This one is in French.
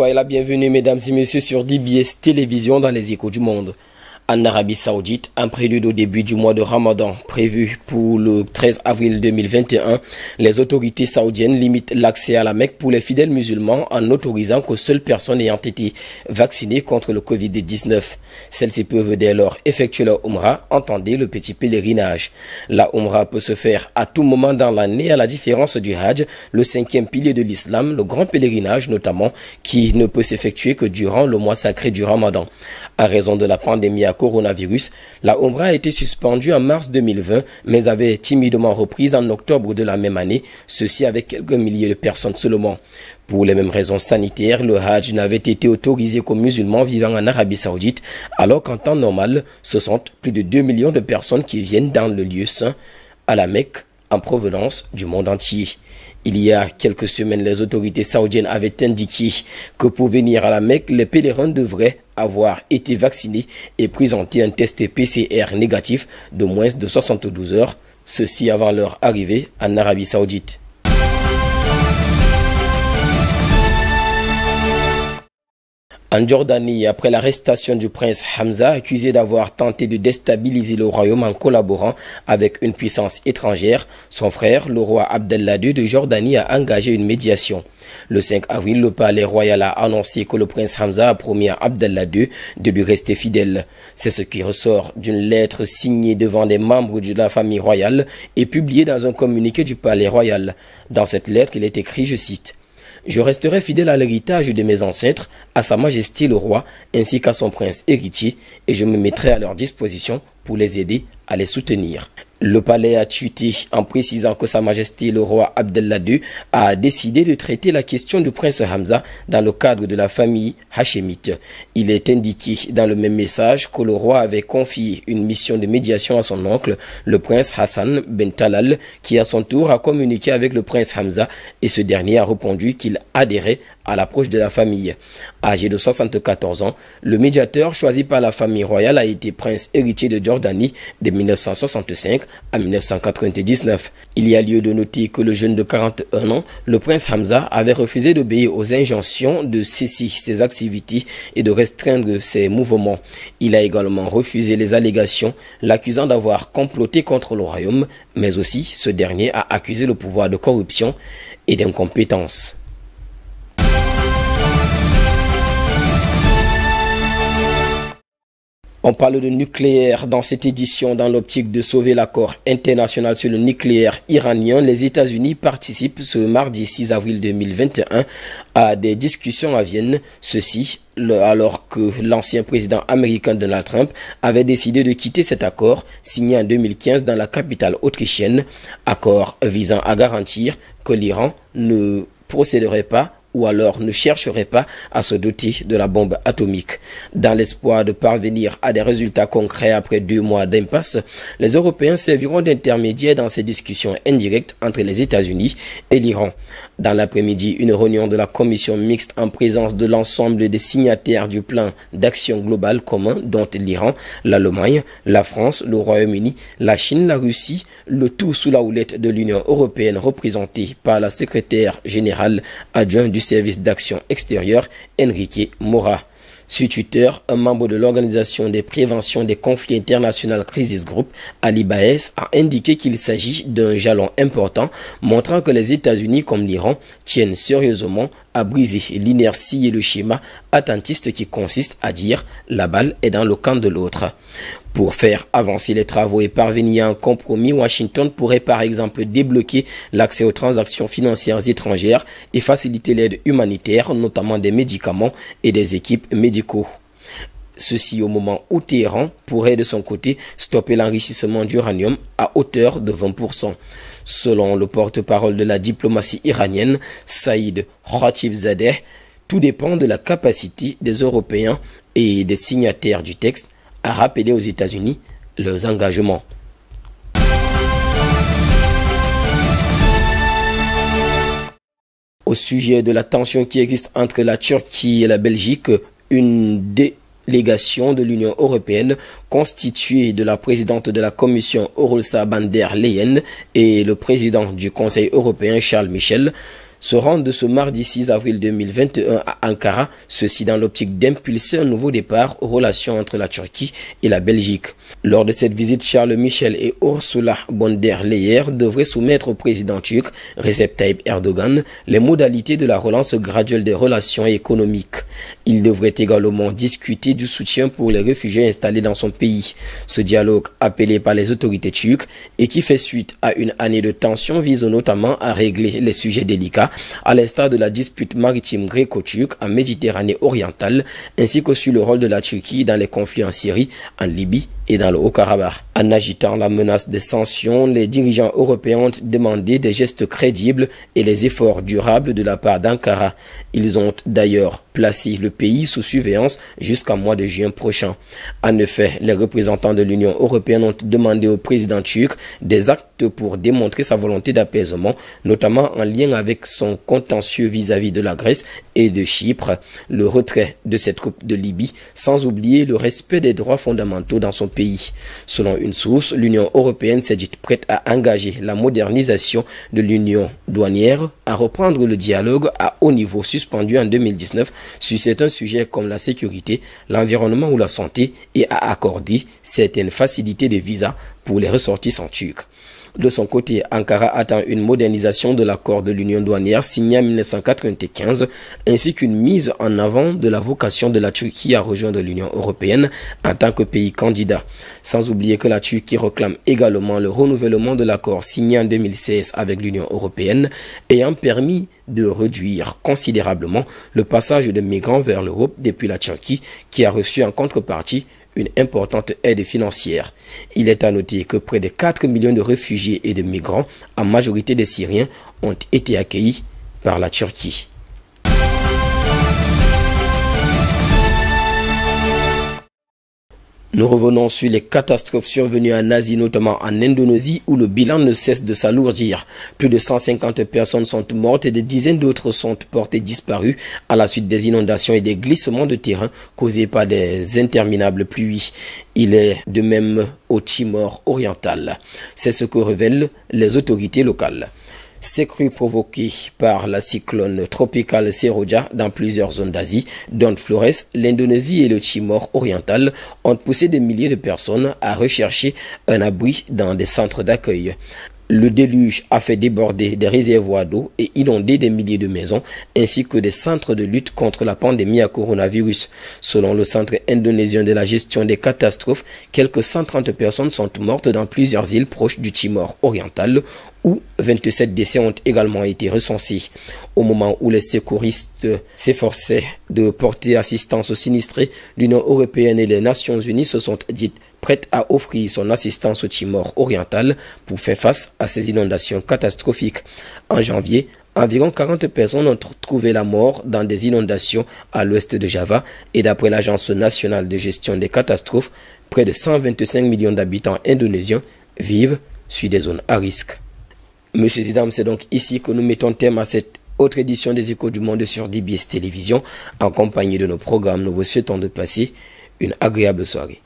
Soyez la bienvenue, mesdames et messieurs, sur DBS Télévision dans les échos du monde. En Arabie Saoudite, un prélude au début du mois de Ramadan prévu pour le 13 avril 2021, les autorités saoudiennes limitent l'accès à la Mecque pour les fidèles musulmans en n'autorisant qu'aux seules personnes ayant été vaccinées contre le Covid-19. Celles-ci peuvent dès lors effectuer leur Umrah, entendez le petit pèlerinage. La Umrah peut se faire à tout moment dans l'année, à la différence du Hajj, le cinquième pilier de l'islam, le grand pèlerinage notamment, qui ne peut s'effectuer que durant le mois sacré du Ramadan. À raison de la pandémie à coronavirus, la Umrah a été suspendue en mars 2020, mais avait timidement reprise en octobre de la même année, ceci avec quelques milliers de personnes seulement. Pour les mêmes raisons sanitaires, le Hajj n'avait été autorisé qu'aux musulmans vivant en Arabie Saoudite, alors qu'en temps normal, ce sont plus de 2 millions de personnes qui viennent dans le lieu saint, à la Mecque, en provenance du monde entier. Il y a quelques semaines, les autorités saoudiennes avaient indiqué que pour venir à la Mecque, les pèlerins devraient avoir été vaccinés et présenter un test PCR négatif de moins de 72 heures, ceci avant leur arrivée en Arabie Saoudite. En Jordanie, après l'arrestation du prince Hamza, accusé d'avoir tenté de déstabiliser le royaume en collaborant avec une puissance étrangère, son frère, le roi Abdallah II de Jordanie, a engagé une médiation. Le 5 avril, le palais royal a annoncé que le prince Hamza a promis à Abdallah II de lui rester fidèle. C'est ce qui ressort d'une lettre signée devant des membres de la famille royale et publiée dans un communiqué du palais royal. Dans cette lettre, il est écrit, je cite: « Je resterai fidèle à l'héritage de mes ancêtres, à sa majesté le roi, ainsi qu'à son prince héritier, et je me mettrai à leur disposition pour les aider à les soutenir. » Le palais a tweeté en précisant que sa majesté le roi Abdallah II a décidé de traiter la question du prince Hamza dans le cadre de la famille hachémite. Il est indiqué dans le même message que le roi avait confié une mission de médiation à son oncle, le prince Hassan Ben Talal, qui à son tour a communiqué avec le prince Hamza et ce dernier a répondu qu'il adhérait à l'approche de la famille. Âgé de 74 ans, le médiateur choisi par la famille royale a été prince héritier de Jordanie de 1965 à 1999. Il y a lieu de noter que le jeune de 41 ans, le prince Hamza, avait refusé d'obéir aux injonctions de cesser ses activités et de restreindre ses mouvements. Il a également refusé les allégations l'accusant d'avoir comploté contre le royaume, mais aussi ce dernier a accusé le pouvoir de corruption et d'incompétence. On parle de nucléaire dans cette édition. Dans l'optique de sauver l'accord international sur le nucléaire iranien, les États-Unis participent ce mardi 6 avril 2021 à des discussions à Vienne. Ceci alors que l'ancien président américain Donald Trump avait décidé de quitter cet accord signé en 2015 dans la capitale autrichienne, accord visant à garantir que l'Iran ne procéderait pas ou alors ne chercherait pas à se doter de la bombe atomique. Dans l'espoir de parvenir à des résultats concrets après 2 mois d'impasse, les Européens serviront d'intermédiaires dans ces discussions indirectes entre les États-Unis et l'Iran. Dans l'après-midi, une réunion de la commission mixte en présence de l'ensemble des signataires du plan d'action globale commun, dont l'Iran, l'Allemagne, la France, le Royaume-Uni, la Chine, la Russie, le tout sous la houlette de l'Union européenne représentée par la secrétaire générale adjointe du service d'action extérieure, Enrique Mora. Sur Twitter, un membre de l'Organisation des préventions des conflits internationaux Crisis Group, Ali Baez, a indiqué qu'il s'agit d'un jalon important, montrant que les États-Unis comme l'Iran tiennent sérieusement à briser l'inertie et le schéma attentiste qui consiste à dire « la balle est dans le camp de l'autre ». Pour faire avancer les travaux et parvenir à un compromis, Washington pourrait par exemple débloquer l'accès aux transactions financières étrangères et faciliter l'aide humanitaire, notamment des médicaments et des équipes médicaux. Ceci au moment où Téhéran pourrait de son côté stopper l'enrichissement d'uranium à hauteur de 20%. Selon le porte-parole de la diplomatie iranienne, Saïd Khatibzadeh, tout dépend de la capacité des Européens et des signataires du texte à rappeler aux États-Unis leurs engagements. Au sujet de la tension qui existe entre la Turquie et la Belgique, une délégation de l'Union européenne constituée de la présidente de la Commission Ursula von der Leyen et le président du Conseil européen Charles Michel se rendent ce mardi 6 avril 2021 à Ankara, ceci dans l'optique d'impulser un nouveau départ aux relations entre la Turquie et la Belgique. Lors de cette visite, Charles Michel et Ursula von der Leyen devraient soumettre au président turc Recep Tayyip Erdogan les modalités de la relance graduelle des relations économiques. Ils devraient également discuter du soutien pour les réfugiés installés dans son pays. Ce dialogue, appelé par les autorités turques et qui fait suite à une année de tension, vise notamment à régler les sujets délicats, à l'instar de la dispute maritime gréco-turque en Méditerranée orientale, ainsi que sur le rôle de la Turquie dans les conflits en Syrie, en Libye et dans le Haut-Karabakh. En agitant la menace des sanctions, les dirigeants européens ont demandé des gestes crédibles et les efforts durables de la part d'Ankara. Ils ont d'ailleurs placé le pays sous surveillance jusqu'au mois de juin prochain. En effet, les représentants de l'Union européenne ont demandé au président turc des actes pour démontrer sa volonté d'apaisement, notamment en lien avec son contentieux vis-à-vis de la Grèce et de Chypre, le retrait de cette troupe de Libye, sans oublier le respect des droits fondamentaux dans son pays. Selon une source, l'Union européenne s'est dite prête à engager la modernisation de l'union douanière, à reprendre le dialogue à haut niveau suspendu en 2019 sur certains sujets comme la sécurité, l'environnement ou la santé et à accorder certaines facilités de visa pour les ressortissants turcs. De son côté, Ankara attend une modernisation de l'accord de l'union douanière signé en 1995 ainsi qu'une mise en avant de la vocation de la Turquie à rejoindre l'Union européenne en tant que pays candidat. Sans oublier que la Turquie réclame également le renouvellement de l'accord signé en 2016 avec l'Union européenne ayant permis de réduire considérablement le passage de migrants vers l'Europe depuis la Turquie qui a reçu en contrepartie une importante aide financière. Il est à noter que près de 4 millions de réfugiés et de migrants, en majorité des Syriens, ont été accueillis par la Turquie. Nous revenons sur les catastrophes survenues en Asie, notamment en Indonésie, où le bilan ne cesse de s'alourdir. Plus de 150 personnes sont mortes et des dizaines d'autres sont portées disparues à la suite des inondations et des glissements de terrain causés par des interminables pluies. Il est de même au Timor oriental. C'est ce que révèlent les autorités locales. Ces crues provoquées par la cyclone tropicale Seroja dans plusieurs zones d'Asie, dont Flores, l'Indonésie et le Timor oriental, ont poussé des milliers de personnes à rechercher un abri dans des centres d'accueil. Le déluge a fait déborder des réservoirs d'eau et inonder des milliers de maisons, ainsi que des centres de lutte contre la pandémie à coronavirus. Selon le Centre indonésien de la gestion des catastrophes, quelques 130 personnes sont mortes dans plusieurs îles proches du Timor oriental, où 27 décès ont également été recensés. Au moment où les secouristes s'efforçaient de porter assistance aux sinistrés, l'Union européenne et les Nations unies se sont dites prêtes à offrir son assistance au Timor oriental pour faire face à ces inondations catastrophiques. En janvier, environ 40 personnes ont trouvé la mort dans des inondations à l'ouest de Java et d'après l'Agence nationale de gestion des catastrophes, près de 125 millions d'habitants indonésiens vivent sur des zones à risque. Messieurs et dames, c'est donc ici que nous mettons terme à cette autre édition des Échos du Monde sur DBS Télévision. En compagnie de nos programmes, nous vous souhaitons de passer une agréable soirée.